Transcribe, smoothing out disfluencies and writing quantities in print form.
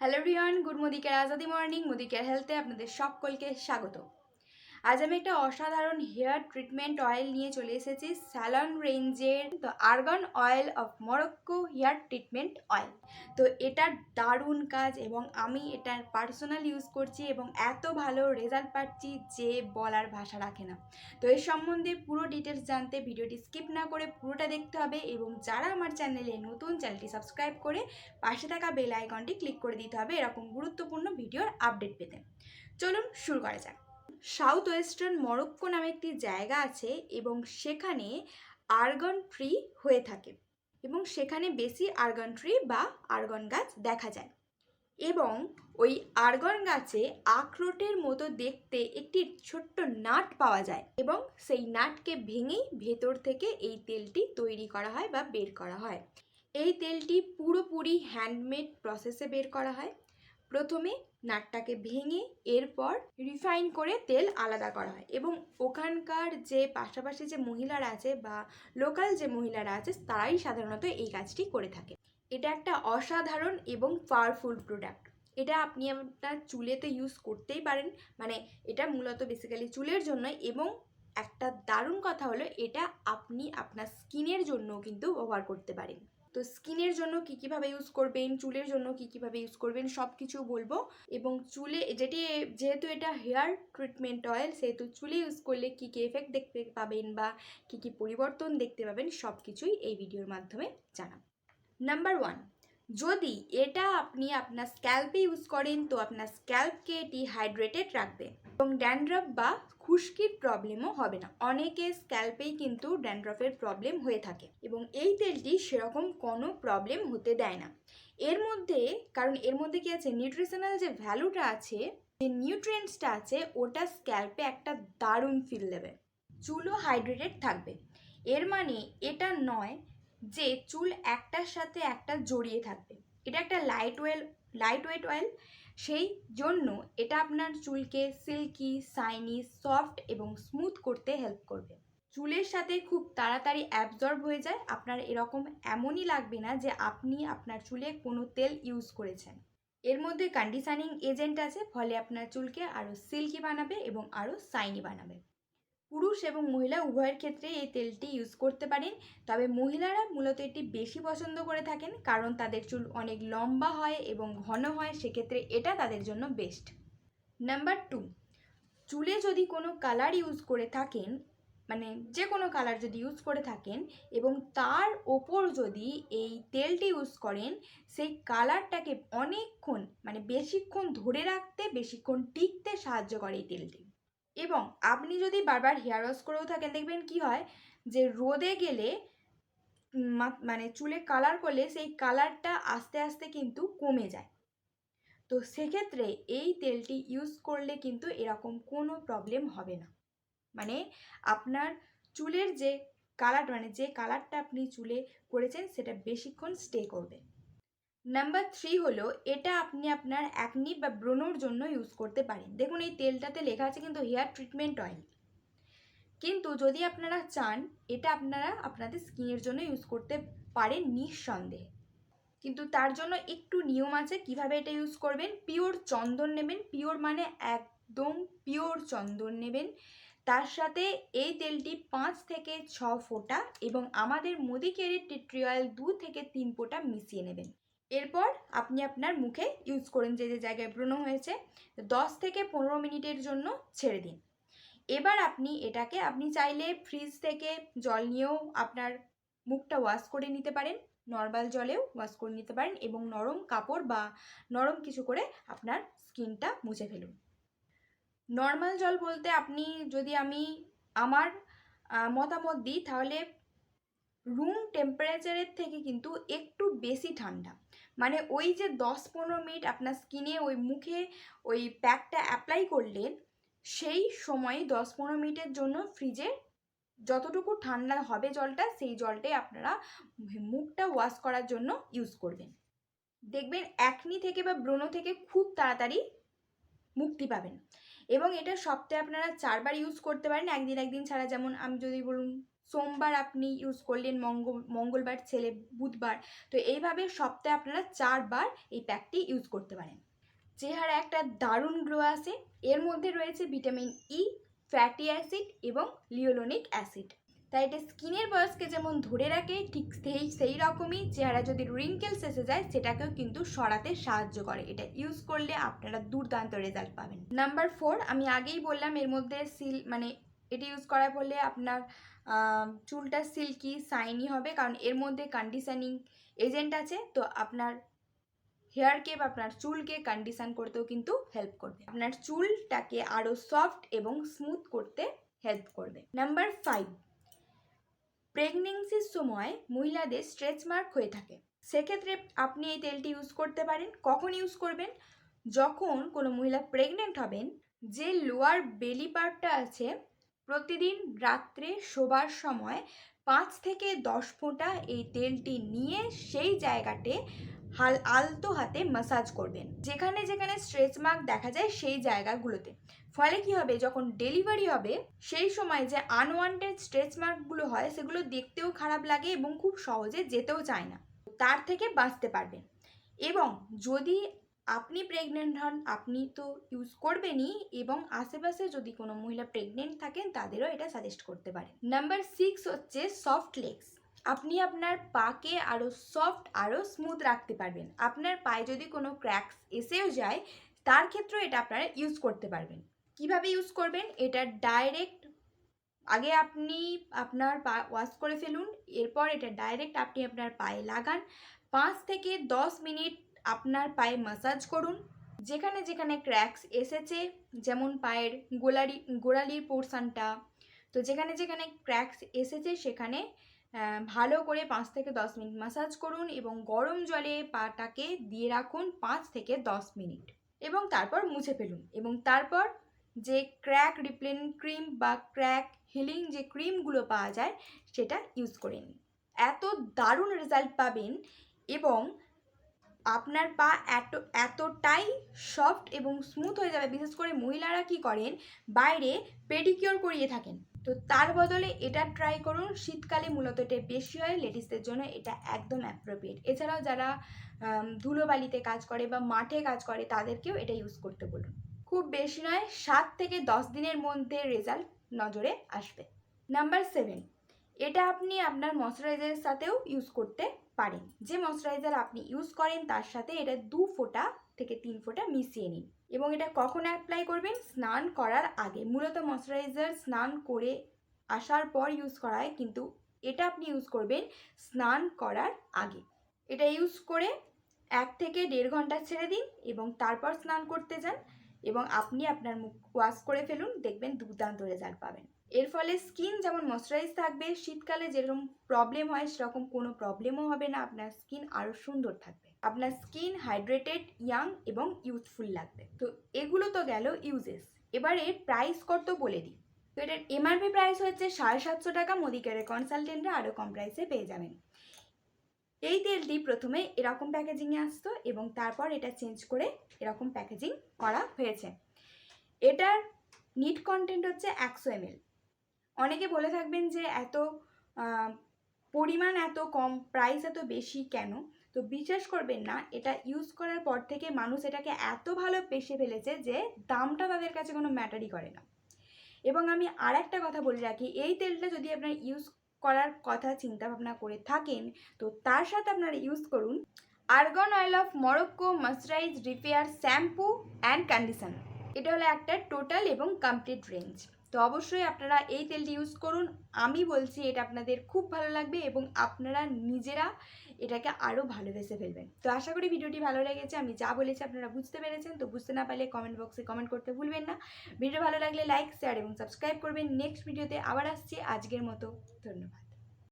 Hello everyone, good মোদিকের Azadi morning মোদিকের হেলথে আপনাদের সকলকে স্বাগত। আজ আমি একটা অসাধারণ হেয়ার ট্রিটমেন্ট অয়েল নিয়ে চলে এসেছি স্যালন রেঞ্জের the argan oil of Morocco hair treatment oil. তো এটার দারুণ কাজ এবং আমি এটার পার্সোনাল ইউজ করছি এবং এত ভালো রেজাল্ট পাচ্ছি যে বলার ভাষা রাখে না। তো এর সম্বন্ধে পুরো ডিটেলস জানতে ভিডিওটি স্কিপ না করে পুরোটা দেখতে হবে এবং যারা আমার চ্যানেলে নতুন, চ্যানেলটি সাবস্ক্রাইব করে পাশে থাকা বেল আইকনটি ক্লিক করে দিতে হবে এরকম গুরুত্বপূর্ণ ভিডিওর আপডেট পেতে। চলুন শুরু করা যাক। সাউথ ওয়েস্টার্ন মরক্কো নামে একটি জায়গা আছে এবং সেখানে আর্গন ট্রি হয়ে থাকে এবং সেখানে বেশি আর্গন ট্রি বা আর্গন গাছ দেখা যায় এবং ওই আর্গন গাছে আখরোটের মতো দেখতে একটি ছোট্ট নাট পাওয়া যায় এবং সেই নাটকে ভেঙেই ভেতর থেকে এই তেলটি তৈরি করা হয় বা বের করা হয়। এই তেলটি পুরোপুরি হ্যান্ডমেড প্রসেসে বের করা হয়। প্রথমে নাটটাকে ভেঙে এরপর রিফাইন করে তেল আলাদা করা হয় এবং ওখানকার যে পাশাপাশি যে মহিলারা আছে বা লোকাল যে মহিলারা আছে তারাই সাধারণত এই কাজটি করে থাকে। এটা একটা অসাধারণ এবং পাওয়ারফুল প্রোডাক্ট। এটা আপনি আপনার চুলেতে ইউজ করতেই পারেন, মানে এটা মূলত বেসিক্যালি চুলের জন্য। এবং একটা দারুণ কথা হলো এটা আপনি আপনার স্কিনের জন্যও কিন্তু ব্যবহার করতে পারেন। তো স্কিনের জন্য কীভাবে ইউজ করবেন, চুলের জন্য কীভাবে ইউজ করবেন সব কিছু বলবো। এবং চুলে যেহেতু এটা হেয়ার ট্রিটমেন্ট অয়েল, সেহেতু চুলে ইউজ করলে কী এফেক্ট দেখতে পাবেন বা কী পরিবর্তন দেখতে পাবেন সব কিছুই এই ভিডিওর মাধ্যমে জানাবো। নাম্বার 1, যদি এটা আপনি আপনার স্ক্যাল্পে ইউজ করেন তো আপনার স্ক্যাল্পকে এটি হাইড্রেটেড রাখবে এবং ড্যান্ড্রফ বা খুশকির প্রবলেমও হবে না। অনেকের স্ক্যাল্পেই কিন্তু ড্যান্ড্রফের প্রবলেম হয়ে থাকে এবং এই তেলটি সেরকম কোনো প্রবলেম হতে দেয় না। কারণ এর মধ্যে কি আছে, নিউট্রিশনাল যে ভ্যালুটা আছে, যে নিউট্রিয়েন্টসটা আছে, ওটা স্ক্যাল্পে একটা দারুণ ফিল দেবে, চুলও হাইড্রেটেড থাকবে। এর মানে এটা নয় যে চুল একটার সাথে একটা জড়িয়ে থাকবে। এটা একটা লাইট ওয়েট অয়েল, সেই জন্য এটা আপনার চুলকে সিল্কি, শাইনি, সফট এবং স্মুথ করতে হেল্প করবে। চুলের সাথে খুব তাড়াতাড়ি অ্যাবজর্ব হয়ে যায়। আপনার এরকম এমনই লাগবে না যে আপনি আপনার চুলে কোনো তেল ইউজ করেছেন। এর মধ্যে কন্ডিশনিং এজেন্ট আছে, ফলে আপনার চুলকে আরও সিল্কি বানাবে এবং আরও শাইনি বানাবে। পুরুষ এবং মহিলা উভয়ের ক্ষেত্রে এই তেলটি ইউজ করতে পারেন, তবে মহিলারা মূলত এটি বেশি পছন্দ করে থাকেন কারণ তাদের চুল অনেক লম্বা হয় এবং ঘন হয়, সেক্ষেত্রে এটা তাদের জন্য বেস্ট। নাম্বার 2, চুলে যদি কোনো কালার ইউজ করে থাকেন, মানে যে কোনো কালার যদি ইউজ করে থাকেন এবং তার ওপর যদি এই তেলটি ইউজ করেন, সেই কালারটাকে অনেকক্ষণ মানে বেশিক্ষণ ধরে রাখতে, বেশিক্ষণ টিকতে সাহায্য করে এই তেলটি। এবং আপনি যদি বারবার হেয়ার ওয়াশ করেও থাকেন, দেখবেন কি হয় যে রোদে গেলে মানে চুলে কালার করলে সেই কালারটা আস্তে আস্তে কিন্তু কমে যায়। তো সেক্ষেত্রে এই তেলটি ইউজ করলে কিন্তু এরকম কোনো প্রবলেম হবে না। মানে আপনার চুলের যে কালারটা আপনি চুলে করেছেন সেটা বেশিক্ষণ স্টে করবে। নাম্বার 3 হলো, এটা আপনি আপনার অ্যাকনি বা ব্রণর জন্য ইউজ করতে পারেন। দেখুন এই তেলটাতে লেখা আছে কিন্তু হেয়ার ট্রিটমেন্ট অয়েল, কিন্তু যদি আপনারা চান এটা আপনারা আপনাদের স্কিনের জন্য ইউজ করতে পারেন নিঃসন্দেহে। কিন্তু তার জন্য একটু নিয়ম আছে কিভাবে এটা ইউজ করবেন। পিওর চন্দন নেবেন, পিওর মানে একদম পিওর চন্দন নেবেন। তার সাথে এই তেলটি 5 থেকে 6 ফোঁটা এবং আমাদের মোদিকেয়ারের টি ট্রি অয়েল 2 থেকে 3 ফোঁটা মিশিয়ে নেবেন। এরপর আপনি আপনার মুখে ইউজ করেন যে জায়গায় ব্রণ হয়েছে, 10 থেকে 15 মিনিটের জন্য ছেড়ে দিন। এবার আপনি চাইলে ফ্রিজ থেকে জল নিয়েও আপনার মুখটা ওয়াশ করে নিতে পারেন, নর্মাল জলেও ওয়াশ করে নিতে পারেন এবং নরম কাপড় বা নরম কিছু করে আপনার স্কিনটা মুছে ফেলুন। নর্মাল জল বলতে আমি আমার মতামত দিই তাহলে রুম টেম্পারেচারের থেকে কিন্তু একটু বেশি ঠান্ডা, মানে ওই যে 10-15 মিনিট আপনার স্কিনে ওই মুখে ওই প্যাকটা অ্যাপ্লাই করলেন, সেই সময় 10-15 মিনিটের জন্য ফ্রিজে যতটুকু ঠান্ডা হবে জলটা, সেই জলটাই আপনারা মুখটা ওয়াশ করার জন্য ইউজ করবেন। দেখবেন অ্যাকনি থেকে বা ব্রণ থেকে খুব তাড়াতাড়ি মুক্তি পাবেন। এবং এটা সপ্তাহে আপনারা 4 বার ইউজ করতে পারেন, একদিন ছাড়া। যেমন আমি যদি বলুন সোমবার আপনি ইউজ করলেন, মঙ্গলবার ছেলে বুধবার। তো এইভাবে সপ্তাহে আপনারা 4 বার এই প্যাকটি ইউজ করতে পারেন। চেহারা একটা দারুণ গ্লো আসে। এর মধ্যে রয়েছে ভিটামিন ই, ফ্যাটি অ্যাসিড এবং লিওলোনিক অ্যাসিড। তাই এটা স্কিনের বয়সকে যেমন ধরে রাখে, ঠিক সেই রকমই চেহারা যদি রিঙ্কেলস এসে যায় সেটাকেও কিন্তু সরাতে সাহায্য করে। এটা ইউজ করলে আপনারা দুর্দান্ত রেজাল্ট পাবেন। নাম্বার 4, আমি আগেই বললাম এর মধ্যে এটা ইউজ করার ফলে আপনার চুলটা সিল্কি শাইনি হবে, কারণ এর মধ্যে কন্ডিশনিং এজেন্ট আছে। তো আপনার হেয়ারকে বা আপনার চুলকে কন্ডিশন করতেও কিন্তু হেল্প করবে, আপনার চুলটাকে আরও সফট এবং স্মুথ করতে হেল্প করবে। নাম্বার 5, প্রেগনেন্সির সময় মহিলাদের স্ট্রেচ মার্ক হয়ে থাকে, সেক্ষেত্রে আপনি এই তেলটি ইউজ করতে পারেন। কখন ইউজ করবেন? যখন কোনো মহিলা প্রেগনেন্ট হবেন, যে লোয়ার বেলি পার্টটা আছে, প্রতিদিন রাত্রে শোবার সময় 5 থেকে 10 ফোঁটা এই তেলটি নিয়ে সেই জায়গাতে আলতো হাতে ম্যাসাজ করবেন, যেখানে যেখানে স্ট্রেচ মার্ক দেখা যায় সেই জায়গাগুলোতে। ফলে কি হবে, যখন ডেলিভারি হবে সেই সময় যে আনওয়ান্টেড স্ট্রেচ মার্কগুলো হয় সেগুলো দেখতেও খারাপ লাগে এবং খুব সহজে যেতেও চায় না, তার থেকে বাঁচতে পারবেন। এবং যদি আপনি প্রেগনেন্ট হন, আপনি তো ইউজ করবেনই, এবং আশেপাশে যদি কোনো মহিলা প্রেগনেন্ট থাকেন তাদেরও এটা সাজেস্ট করতে পারেন। নাম্বার 6 হচ্ছে সফট লেগস। আপনি আপনার পাকে আরও সফট, আরও স্মুথ রাখতে পারবেন। আপনার পায়ে যদি কোনো ক্র্যাকস এসেও যায় তার ক্ষেত্রেও এটা আপনারা ইউজ করতে পারবেন। কিভাবে ইউজ করবেন? এটা ডাইরেক্ট আগে আপনি আপনার পা ওয়াশ করে ফেলুন, এরপর এটা ডাইরেক্ট আপনি আপনার পায়ে লাগান। 5 থেকে 10 মিনিট আপনার পায়ে ম্যাসাজ করুন, যেখানে যেখানে ক্র্যাকস এসেছে, যেমন পায়ের গোড়ালির পোর্শনটা, তো যেখানে যেখানে ক্র্যাকস এসেছে সেখানে ভালো করে 5 থেকে 10 মিনিট ম্যাসাজ করুন এবং গরম জলে পাটাকে দিয়ে রাখুন 5 থেকে 10 মিনিট, এবং তারপর মুছে ফেলুন। এবং তারপর যে ক্র্যাক রিপেলেন্ট ক্রিম বা ক্র্যাক হিলিং যে ক্রিমগুলো পাওয়া যায় সেটা ইউজ করে নিন। এত দারুণ রেজাল্ট পাবেন, এবং আপনার পা এতটাই সফট এবং স্মুথ হয়ে যাবে। বিশেষ করে মহিলারা কি করেন, বাইরে পেডিকিওর করিয়ে থাকেন, তো তার বদলে এটা ট্রাই করুন। শীতকালে মূলত এটা বেশি হয়, লেডিসদের জন্য এটা একদম অ্যাপ্রোপ্রিয়েট। এছাড়াও যারা ধুলোবালিতে কাজ করে বা মাঠে কাজ করে তাদেরকেও এটা ইউজ করতে বলুন। খুব বেশি নয়, 7 থেকে 10 দিনের মধ্যে রেজাল্ট নজরে আসবে। নাম্বার 7, এটা আপনি আপনার ময়শ্চারাইজারের সাথেও ইউজ করতে পারেন। যে ময়শ্চারাইজার আপনি ইউজ করেন তার সাথে এটা 2 ফোঁটা থেকে 3 ফোঁটা মিশিয়ে নিন, এবং এটা কখন অ্যাপ্লাই করবেন? স্নান করার আগে। মূলত ময়শ্চারাইজার স্নান করে আসার পর ইউজ করা হয়, কিন্তু এটা আপনি ইউজ করবেন স্নান করার আগে। এটা ইউজ করে 1 থেকে 1.5 ঘন্টা ছেড়ে দিন এবং তারপর স্নান করতে যান, এবং আপনি আপনার মুখ ওয়াশ করে ফেলুন, দেখবেন দুর্দান্ত রেজাল্ট পাবেন। এর ফলে স্কিন যেমন ময়শ্চারাইজ থাকবে, শীতকালে যেরকম প্রবলেম হয় সেরকম কোনো প্রবলেমও হবে না, আপনার স্কিন আরও সুন্দর থাকবে, আপনার স্কিন হাইড্রেটেড, ইয়াং এবং ইউথফুল লাগবে। তো এগুলো তো গেল ইউজেস। এবারে প্রাইস কত বলে দিই। তো এটার এমআরপি প্রাইস হচ্ছে 750 টাকা, মোদিকেয়ারের কনসালটেন্টরা আরও কম প্রাইসে পেয়ে যাবেন। এই তেলটি প্রথমে এরকম প্যাকেজিংয়ে আসতো এবং তারপর এটা চেঞ্জ করে এরকম প্যাকেজিং করা হয়েছে। এটার নিট কন্টেন্ট হচ্ছে 100 ml। অনেকে বলে থাকবেন যে এত পরিমাণ এত কম, প্রাইস এত বেশি কেন? তো বিশ্বাস করবেন না, এটা ইউজ করার পর থেকে মানুষ এটাকে এত ভালো পেশে ফেলেছে যে দামটা তাদের কাছে কোনো ম্যাটারই করে না। এবং আমি আর একটা কথা বলে রাখি, এই তেলটা যদি আপনার ইউজ করার কথা চিন্তা ভাবনা করে থাকেন তো তার সাথে আপনারা ইউজ করুন argon oil of Morocco moisturise repair shampoo and conditioner. এটা হলো একটা টোটাল এবং কমপ্লিট রেঞ্জ। তো অবশ্যই আপনারা এই তেলটি ইউজ করুন, আমি বলছি এটা আপনাদের খুব ভালো লাগবে এবং আপনারা নিজেরা এটাকে আরও ভালোবেসে ফেলবেন। তো আশা করি ভিডিওটি ভালো লেগেছে, আমি যা বলেছি আপনারা বুঝতে পেরেছেন। তো বুঝতে না পারলে কমেন্ট বক্সে কমেন্ট করতে ভুলবেন না। ভিডিও ভালো লাগলে লাইক, শেয়ার এবং সাবস্ক্রাইব করবেন। নেক্সট ভিডিওতে আবার আসছি। আজকের মতো ধন্যবাদ।